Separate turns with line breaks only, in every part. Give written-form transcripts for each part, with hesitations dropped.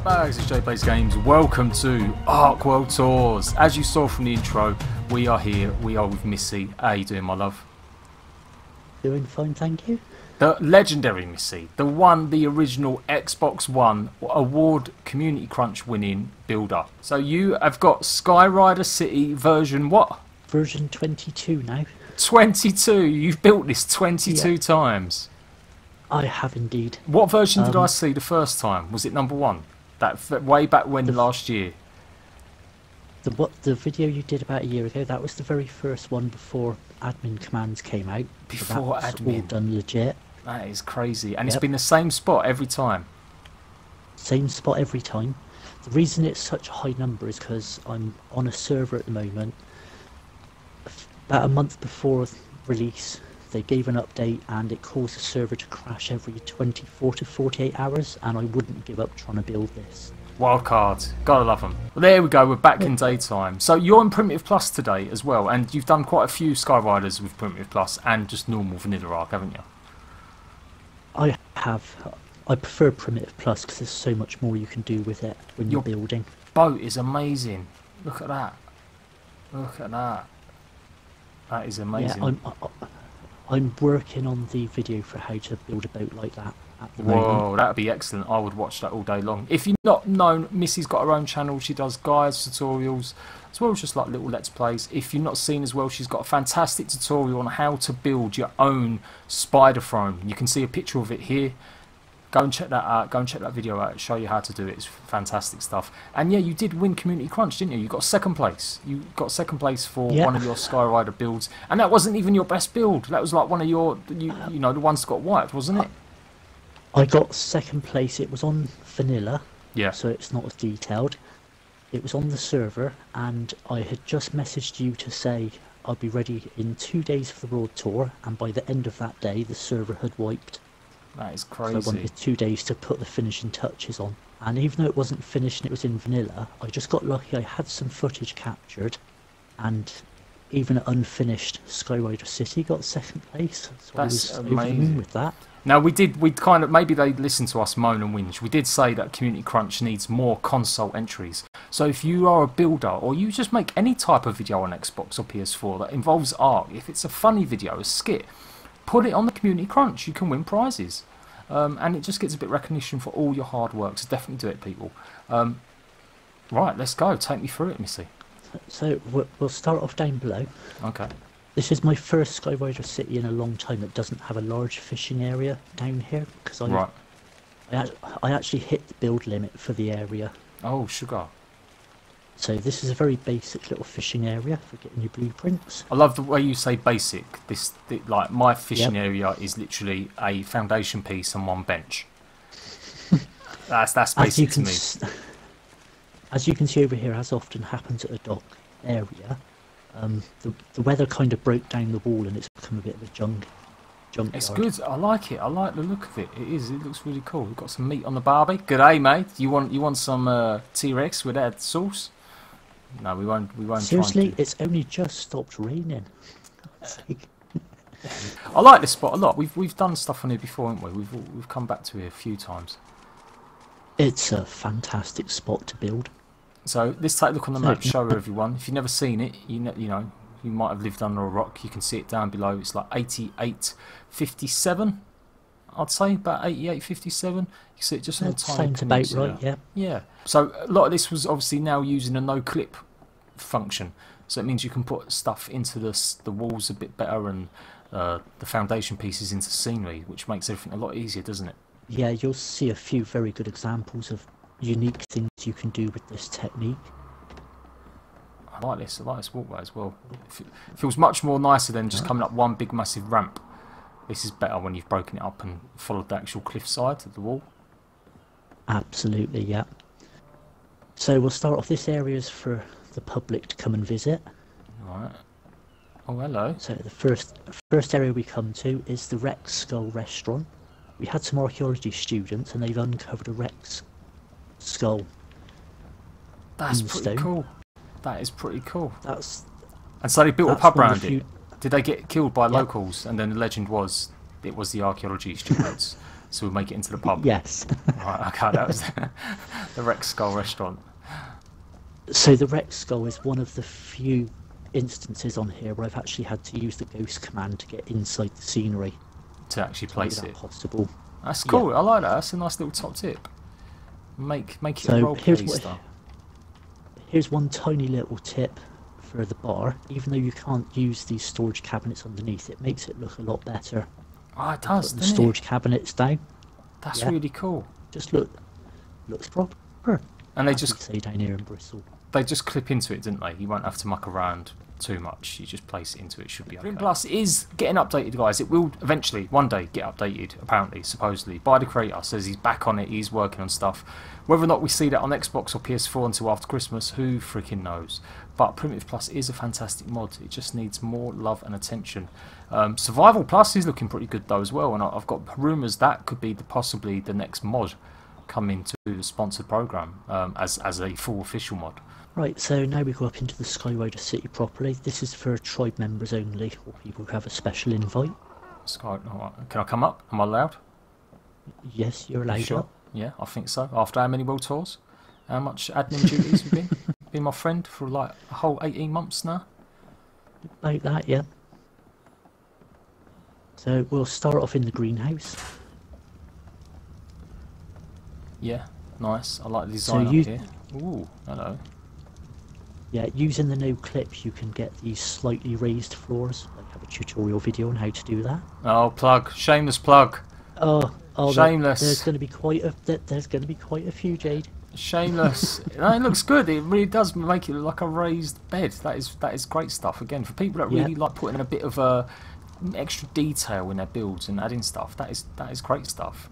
Nutbags, it's JADEPG. Welcome to Ark World Tours. As you saw from the intro, we are here. We are with Missy. How you doing, my love?
Doing fine, thank you.
The legendary Missy, the original Xbox One Award Community Crunch winning builder. So you have got Skyrider City version what?
Version 22 now.
22. You've built this 22 times.
I have indeed.
What version did I see the first time? Was it number 1? That way back when last year.
The video you did about a year ago, that was the very first one before admin commands came out.
Before
so
admin.
All done legit.
That is crazy. And it's been the same spot every time.
Same spot every time. The reason it's such a high number is because I'm on a server at the moment. About a month before release, they gave an update and it caused the server to crash every 24 to 48 hours, and I wouldn't give up trying to build this.
Wildcards, gotta love them. Well, there we go, we're back in daytime. So you're in Primitive Plus today as well, and you've done quite a few Skyriders with Primitive Plus and just normal vanilla Ark, haven't you?
I have. I prefer Primitive Plus because there's so much more you can do with it when you're building.
Boat is amazing. Look at that. Look at that. That is amazing.
Yeah, I'm working on the video for how to build a boat like that at the
Whoa,
moment.
that'd be excellent. I would watch that all day long. If you've not known, Missy's got her own channel. She does guides, tutorials, as well as just like little let's plays. If you've not seen as well, she's got a fantastic tutorial on how to build your own spider throne. You can see a picture of it here. Go and check that out. Go and check that video out. It'll show you how to do it. It's fantastic stuff. And yeah, you did win Community Crunch, didn't you? You got second place. You got second place for one of your Skyrider builds, and that wasn't even your best build. That was like one of your, you know, the ones that got wiped, wasn't it?
I got second place. It was on vanilla, so it's not as detailed. It was on the server, and I had just messaged you to say I'll be ready in 2 days for the World Tour, and by the end of that day, the server had wiped.
That is crazy.
So I wanted 2 days to put the finishing touches on. And even though it wasn't finished and it was in vanilla, I just got lucky. I had some footage captured, and even unfinished Skyrider City got second place. So
that's
I was over the moon with that.
Now we kind of, maybe they listened to us moan and whinge. We did say that Community Crunch needs more console entries. So if you are a builder, or you just make any type of video on Xbox or PS4 that involves Ark, if it's a funny video, a skit, put it on the Community Crunch. You can win prizes, and it just gets a bit of recognition for all your hard work. So definitely do it, people. Right, let's go. Take me through it, Missy.
So we'll start off down below.
Okay.
This is my first Skyrider City in a long time that doesn't have a large fishing area down here, because I actually hit the build limit for the area.
Oh, sugar.
So this is a very basic little fishing area for getting your blueprints.
I love the way you say basic. Like my fishing area is literally a foundation piece and one bench. that's basic to me.
As you can see over here, as often happens at a dock area, the weather kind of broke down the wall and it's become a bit of a junkyard.
It's good. I like it. I like the look of it. It is. It looks really cool. We've got some meat on the barbie. G'day, mate. You want some T-Rex with that sauce? No, we won't.
Seriously, it's only just stopped raining.
I like this spot a lot. We've done stuff on here before, haven't we? We've come back to it a few times.
It's a fantastic spot to build. So
let's take a look on the map. Show everyone. If you've never seen it, you know you might have lived under a rock. You can see it down below. It's like 8857. I'd say about 8857. You can see it just on the tiny peninsula.
Sounds about right, yeah.
Yeah. So a lot of this was obviously now using a no-clip function. So it means you can put stuff into the walls a bit better, and the foundation pieces into scenery, which makes everything a lot easier, doesn't it?
Yeah, you'll see a few very good examples of unique things you can do with this technique.
I like this walkway as well. It feels much more nicer than just coming up one big massive ramp. This is better when you've broken it up and followed the actual cliff side of the wall.
Absolutely, yeah. So we'll start off. This area is for the public to come and visit.
Right. Oh, hello.
So the first area we come to is the Rex Skull Restaurant. We had some archaeology students and they've uncovered a Rex skull.
That's pretty cool. That is pretty cool.
And
so they built a pub around it. Did they get killed by locals? And then the legend was it was the archaeology students. So we'll make it into the pub.
Yes.
Right, okay, that was the Rex Skull restaurant.
So the Rex Skull is one of the few instances on here where I've actually had to use the ghost command to get inside the scenery.
To actually place it.
Possible.
That's cool.
Yeah.
I like that. That's a nice little top tip. Make it
So
a role play stuff.
Here's one tiny little tip for the bar. Even though you can't use these storage cabinets underneath, it makes it look a lot better.
Oh, it does,
The
doesn't
storage
it?
cabinets down.
That's really cool.
Just looks proper.
And they
as
just
we say down here in Bristol.
they just clip into it, didn't they? You won't have to muck around too much. You just place it into it. Should be okay. Plus is getting updated, guys. It will eventually, one day, get updated. Apparently, supposedly, by the creator. Says he's back on it. He's working on stuff. Whether or not we see that on Xbox or PS4 until after Christmas, who freaking knows? But Primitive Plus is a fantastic mod. It just needs more love and attention. Survival Plus is looking pretty good though as well, and I've got rumours that could be possibly the next mod coming to the sponsored program as a full official mod.
Right, so now we go up into the Skyrider city properly. This is for tribe members only, or people who have a special invite.
Can I come up? Am I allowed?
Yes, you're allowed
Sure.
up.
Yeah, I think so. After how many world tours? How much admin duties have you been? Been my friend for like a whole 18 months now.
Like that, yeah. So we'll start off in the greenhouse.
Yeah, nice. I like the design up here. Ooh, hello.
Yeah, using the no clips you can get these slightly raised floors. I have a tutorial video on how to do that.
Oh, plug. Shameless plug.
Oh,
shameless.
There's going to be quite a few, Jade.
Shameless. No, it looks good. It really does make it look like a raised bed. That is great stuff. Again, for people that really like putting in a bit of extra detail in their builds and adding stuff, that is great stuff.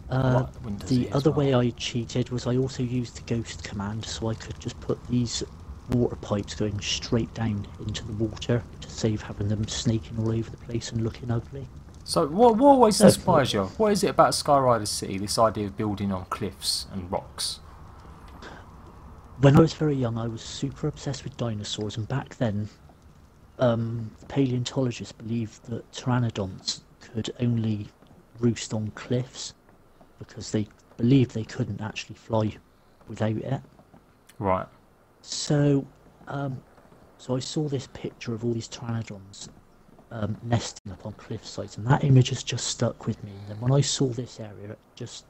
The other way I cheated was I also used the ghost command, so I could just put these water pipes going straight down into the water to save having them snaking all over the place and looking ugly.
So what always inspires you? What is it about Skyrider City, this idea of building on cliffs and rocks?
When I was very young, I was super obsessed with dinosaurs, and back then, paleontologists believed that pteranodons could only roost on cliffs because they believed they couldn't actually fly without it.
Right.
So, so I saw this picture of all these pteranodons nesting up on cliff sides, and that image has just stuck with me. And then when I saw this area, it just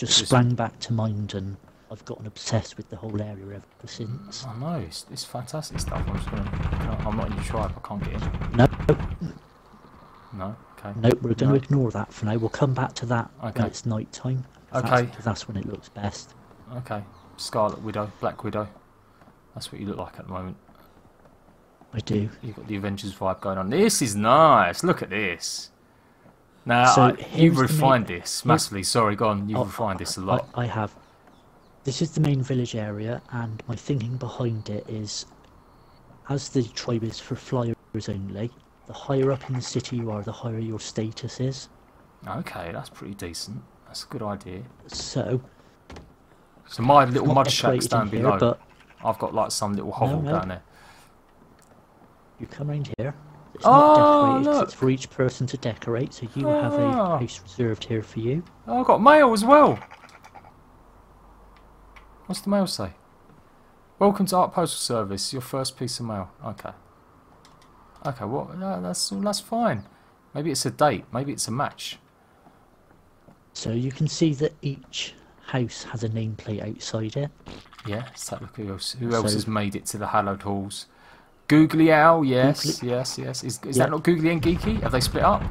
sprang back to mind, and I've gotten obsessed with the whole area ever since.
I know, it's fantastic stuff. I'm not in your tribe, I can't get in.
No.
No? Okay.
No, we're going to ignore that for now. We'll come back to that when it's night time.
Okay.
That's when it looks best.
Okay. Scarlet Widow, Black Widow. That's what you look like at the moment.
I do.
You've got the Avengers vibe going on. This is nice. Look at this. Now,
So
you've refined this massively. Sorry, go on. You've refined this a lot.
I have. This is the main village area, and my thinking behind it is, as the tribe is for flyers only, the higher up in the city you are, the higher your status is.
Okay, that's pretty decent. That's a good idea.
So
my little mud shack's
decorated
down
in here,
below.
but
I've got like some little hovel down there.
you come around here. It's not decorated, 'cause
look.
it's for each person to decorate, so you have a house reserved here for you.
Oh, I've got mail as well. What's the mail say? Welcome to Art Postal Service. Your first piece of mail. Okay. Okay, well, no, that's fine. Maybe it's a date. Maybe it's a match.
So you can see that each house has a nameplate outside it.
Yeah, let's take a look who else has made it to the hallowed halls. Googly Owl, yes. Is that not Googly and Geeky? Have they split up?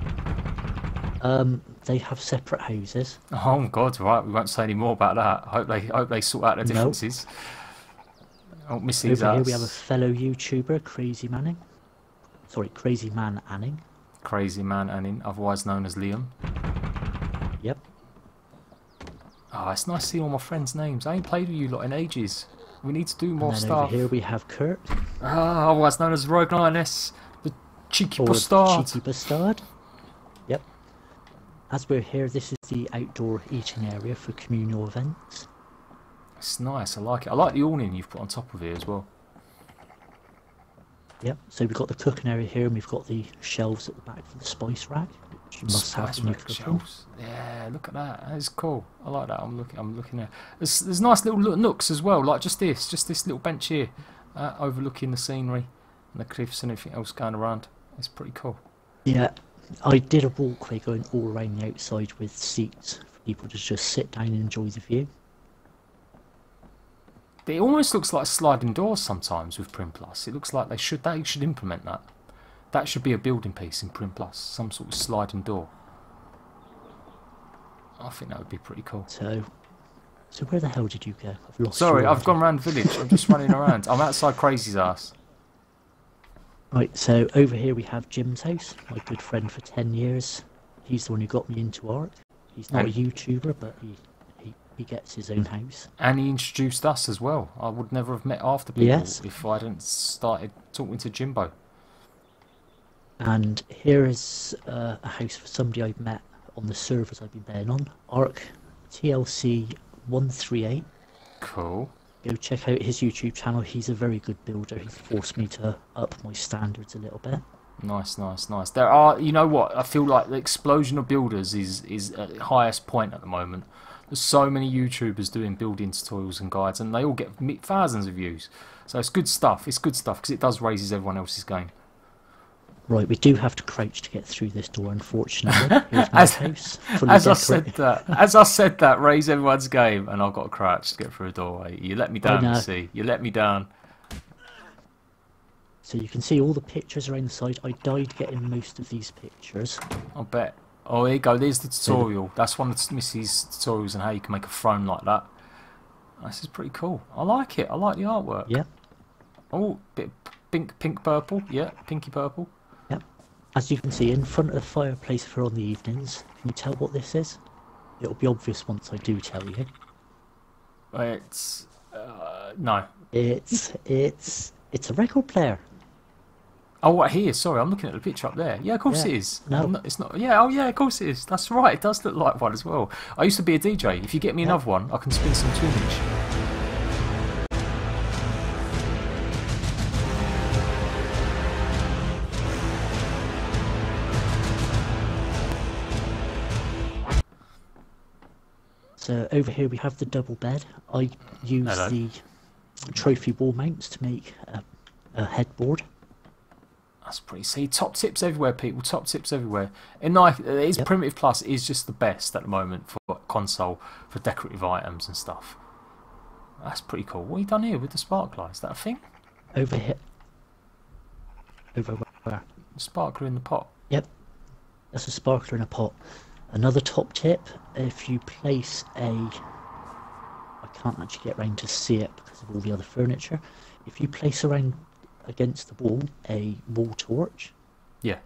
They have separate houses.
Oh God, right, we won't say any more about that. I hope they sort out the differences. Oh, Missy's
Over here we have a fellow YouTuber, Crazy Man Anning.
Crazy Man Anning, otherwise known as Liam.
Yep.
Oh, it's nice seeing all my friends' names. I ain't played with you lot in ages. We need to do more
and then
stuff.
Over here we have Kurt.
Ah, otherwise known as Rogue 9S, the cheeky bastard.
Cheeky bastard. Yep. As we're here, this is the outdoor eating area for communal events.
It's nice, I like it. I like the awning you've put on top of here as well.
Yep, so we've got the cooking area here, and we've got the shelves at the back for the spice rack. You must have the nuclear
shelves. Yeah, look at that. That is cool. I like that. I'm looking there. There's nice little nooks as well, like just this little bench here, overlooking the scenery and the cliffs and everything else going around. It's pretty cool.
Yeah, I did a walkway going all around the outside with seats for people to just sit down and enjoy the view.
It almost looks like sliding doors sometimes with Prim Plus. It looks like they should implement that. That should be a building piece in Prim Plus, some sort of sliding door. I think that would be pretty cool.
So where the hell did you go? I've lost.
Sorry, I've gone around the village. I'm just running around. I'm outside Crazy's ass.
Right, so over here we have Jim's house, my good friend for 10 years. He's the one who got me into art. He's not a YouTuber, but he gets his own house.
And he introduced us as well. I would never have met after people if I hadn't started talking to Jimbo.
And here is a house for somebody I've met on the servers I've been playing on. Arc TLC 138.
Cool.
Go check out his YouTube channel. He's a very good builder. He forced me to up my standards a little bit.
Nice, nice, nice. There are, you know what? I feel like the explosion of builders is at the highest point at the moment. There's so many YouTubers doing building tutorials and guides, and they all get thousands of views. So it's good stuff. It's good stuff because it does raises everyone else's game.
Right, we do have to crouch to get through this door, unfortunately. Here's my house,
as I said that, raise everyone's game, and I've got to crouch to get through a doorway. You let me down, Missy. You let me down.
So you can see all the pictures around the side. I died getting most of these pictures.
I bet. Oh, here you go. There's the tutorial. That's one of Missy's tutorials on how you can make a throne like that. This is pretty cool. I like it. I like the artwork.
Yeah.
Oh, bit pink purple. Yeah, pinky purple.
As you can see, in front of the fireplace for on the evenings, can you tell what this is? It'll be obvious once I do tell you.
It's no.
It's a record player.
Oh, what here? Sorry, I'm looking at the picture up there. Yeah, of course it is.
No,
it's not. Yeah, oh yeah, of course it is. That's right. It does look like one as well. I used to be a DJ. If you get me another one, I can spin some tunage.
So over here we have the double bed. I use the trophy wall mounts to make a headboard.
That's pretty. See, top tips everywhere, people. Top tips everywhere. In life, Primitive Plus is just the best at the moment for console, for decorative items and stuff. That's pretty cool. What have you done here with the sparkler? Is that a thing?
Over here. Over where?
The sparkler in the pot.
Yep. That's a sparkler in a pot. Another top tip, if you place I can't actually get around to see it because of all the other furniture. If you place around against the wall a wall torch,
yeah,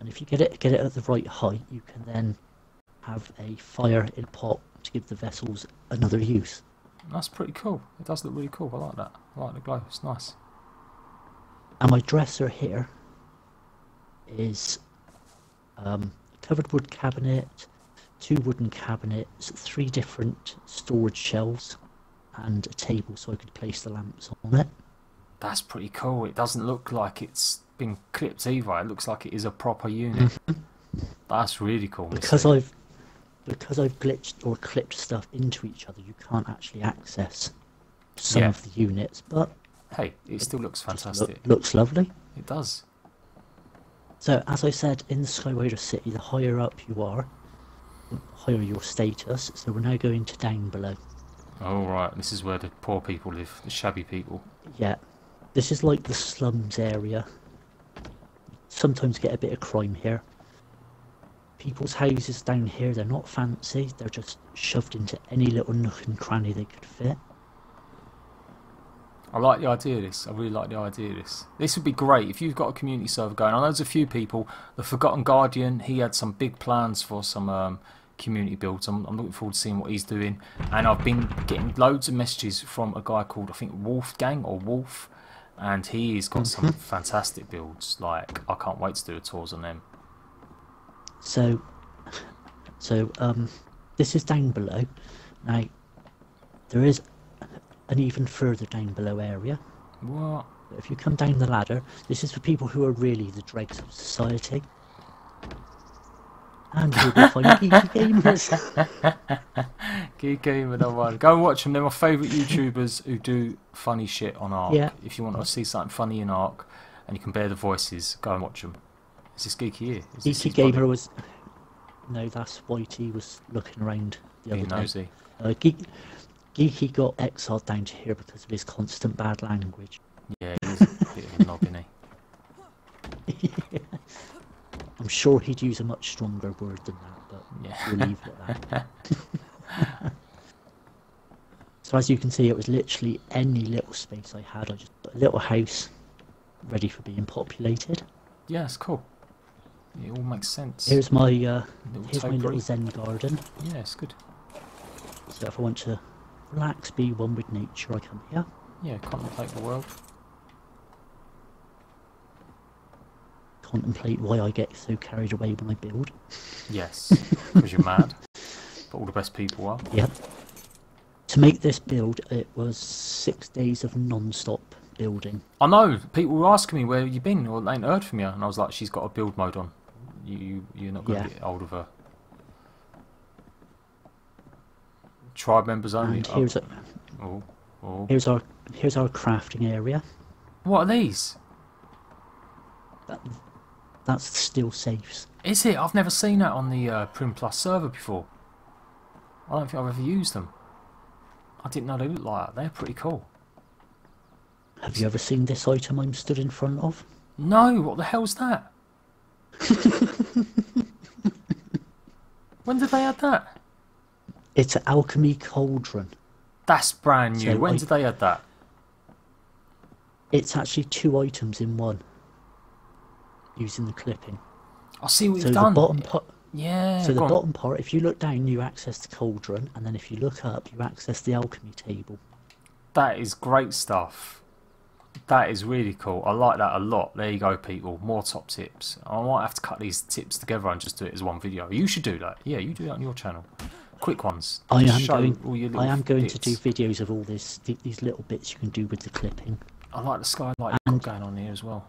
and if you get it at the right height, you can then have a fire in a pot to give the vessels another use.
That's pretty cool. It does look really cool. I like that. I like the glow. It's nice.
And my dresser here is covered wood cabinet, 2 wooden cabinets, 3 different storage shelves, and a table so I could place the lamps on it. That's
pretty cool. It doesn't look like it's been clipped either. It looks like it is a proper unit. That's really cool.
Because I've glitched or clipped stuff into each other, you can't actually access some of the units, but
hey, it still looks fantastic.
Looks lovely.
It does.
So, as I said, in the Skyrider city, the higher up you are, the higher your status. So we're now going to down below.
Oh, right. This is where the poor people live, the shabby people.
Yeah. This is like the slums area. Sometimes get a bit of crime here. People's houses down here, they're not fancy. They're just shoved into any little nook and cranny they could fit.
I like the idea of this. I really like the idea of this. This would be great if you've got a community server going. I know there's a few people. The Forgotten Guardian, he had some big plans for some community builds. I'm looking forward to seeing what he's doing. And I've been getting loads of messages from a guy called, I think, Wolf Gang or Wolf. And he's got some fantastic builds. Like, I can't wait to do a tours on them.
So this is down below. Now, there is an even further down below area.
What?
If you come down the ladder, this is for people who are really the dregs of society. And you'll be finding Geeky Gamers.
Geek Gamer number one. Go and watch them. They're my favourite YouTubers who do funny shit on Ark.
Yeah.
If you want to see something funny in Ark and you can bear the voices, go and watch them. Is this Geeky here? Is this
Geeky Gamer was... No, that's Whitey was looking around the other
nosy.
day. Geeky got exiled down to here because of his constant bad language.
Yeah, he's a bit of a knob, isn't he?
I'm sure he'd use a much stronger word than that, but
Yeah.
we'll leave it at that. So as you can see, it was literally any little space I had. I just put a little house ready for being populated.
Yeah, it's cool. It all makes sense.
Here's my
topiary.
little Zen Garden.
Yeah, it's good.
So if I want to relax, be one with nature, I come here.
Yeah, contemplate the world.
Contemplate why I get so carried away when I build.
Yes, because you're mad. But all the best people are.
Yep. To make this build, it was 6 days of non-stop building.
I know, people were asking me where you been or they ain't heard from you, and I was like, she's got a build mode on. You're not going to get hold of her. Tribe members only.
And here's here's our crafting area.
What are these?
That's still safes.
Is it? I've never seen that on the Prim Plus server before. I don't think I've ever used them. I didn't know they looked like that. They're pretty cool.
Have you ever seen this item I'm stood in front of?
No, what the hell's that? When did they add that?
It's an Alchemy Cauldron.
That's brand new.
So
when did they add that?
It's actually 2 items in one. Using the clipping.
I see what
So
you've
the
done.
bottom part.
Yeah.
So the
go on.
bottom part, if you look down, you access the cauldron, and then if you look up, you access the alchemy table.
That is great stuff. That is really cool. I like that a lot. There you go, people. More top tips. I might have to cut these tips together and just do it as one video. You should do that. Yeah, you do that on your channel. Quick ones.
I
Just
am
show
going.
all your
I am going to
bits.
do videos of all these little bits you can do with the clipping.
I like the skylight you've got going on here as well.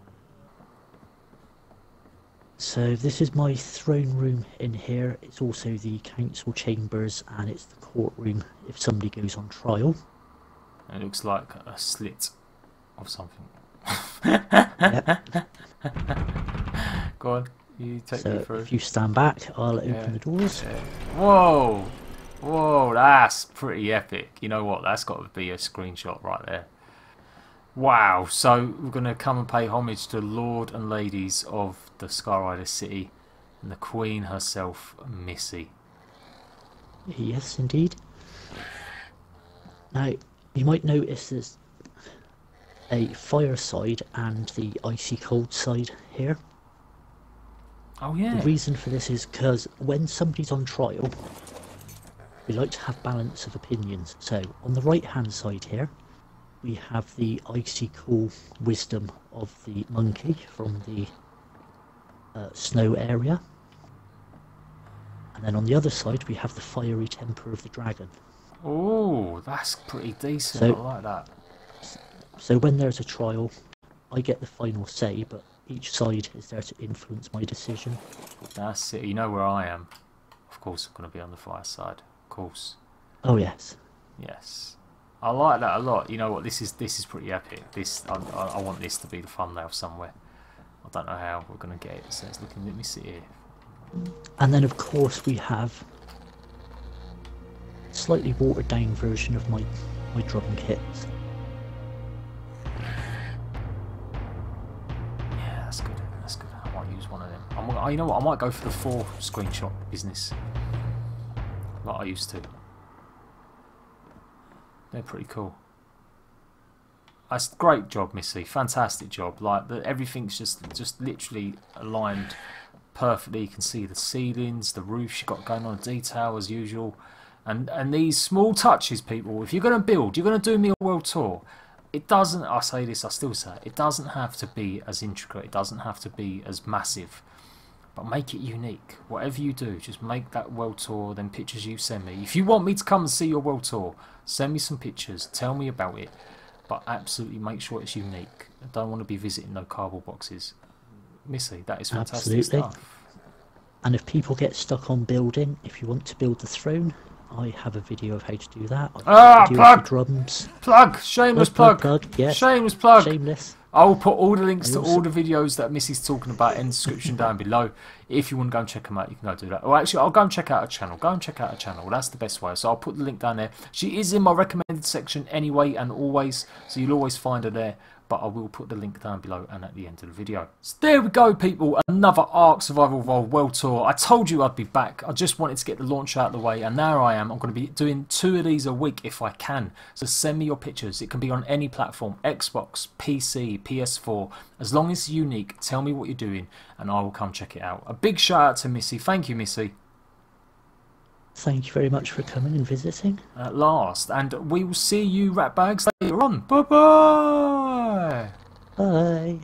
So this is my throne room in here. It's also the council chambers, and it's the courtroom if somebody goes on trial.
It looks like a slit of something.
Yep.
Go on, you take me
So
through.
if you stand back, I'll open the doors.
Yeah. Whoa! Whoa, that's pretty epic. You know what? That's got to be a screenshot right there. Wow, so we're going to come and pay homage to Lord and Ladies of the Skyrider City and the Queen herself, Missy.
Yes, indeed. Now, you might notice there's a fire side and the icy cold side here.
Oh yeah.
The reason for this is because when somebody's on trial, we like to have balance of opinions. So, on the right hand side here, we have the icy cool wisdom of the monkey from the snow area. And then on the other side we have the fiery temper of the dragon.
Oh, that's pretty decent.
So-
I like that.
So when there's a trial, I get the final say, but each side is there to influence my decision.
That's it. You know where I am. Of course, I'm going to be on the fire side. Of course.
Oh yes.
Yes. I like that a lot. You know what? This is pretty epic. I want this to be the thumbnail somewhere. I don't know how we're going to get it. So it's looking. Let me see here.
And then of course we have a slightly watered down version of my drum kits.
Yeah, that's good. That's good. I might use one of them. You know what? I might go for the 4 screenshot business, like I used to. They're pretty cool. That's great job, Missy. Fantastic job. Like everything's just literally aligned perfectly. You can see the ceilings, the roof she got going on, detail as usual, and these small touches, people. If you're going to build, you're going to do me a world tour. It doesn't. I say this. I still say it doesn't have to be as intricate. It doesn't have to be as massive. But make it unique. Whatever you do, just make that world tour, then pictures you send me. If you want me to come and see your world tour, send me some pictures, tell me about it. But absolutely make sure it's unique. I don't want to be visiting no cardboard boxes. Missy, that is fantastic
Absolutely.
stuff.
And if people get stuck on building, if you want to build the throne, I have a video of how to do that.
Plug!
Drums.
Plug! Shameless plug!
Yes.
Shameless plug!
Shameless.
I'll put all the links to all the videos that Missy's talking about in the description down below. If you want to go and check them out, you can go do that. Or actually, I'll go and check out her channel. Go and check out her channel. That's the best way. So I'll put the link down there. She is in my recommended section anyway and always. So you'll always find her there. But I will put the link down below and at the end of the video. So there we go, people. Another Ark Survival Evolved World Tour. I told you I'd be back. I just wanted to get the launch out of the way, and now I am. I'm going to be doing 2 of these a week if I can. So send me your pictures. It can be on any platform, Xbox, PC, PS4. As long as it's unique, tell me what you're doing, and I will come check it out. A big shout out to Missy. Thank you, Missy.
Thank you very much for coming and visiting.
At last. And we will see you, ratbags, later on. Bye-bye.
Bye.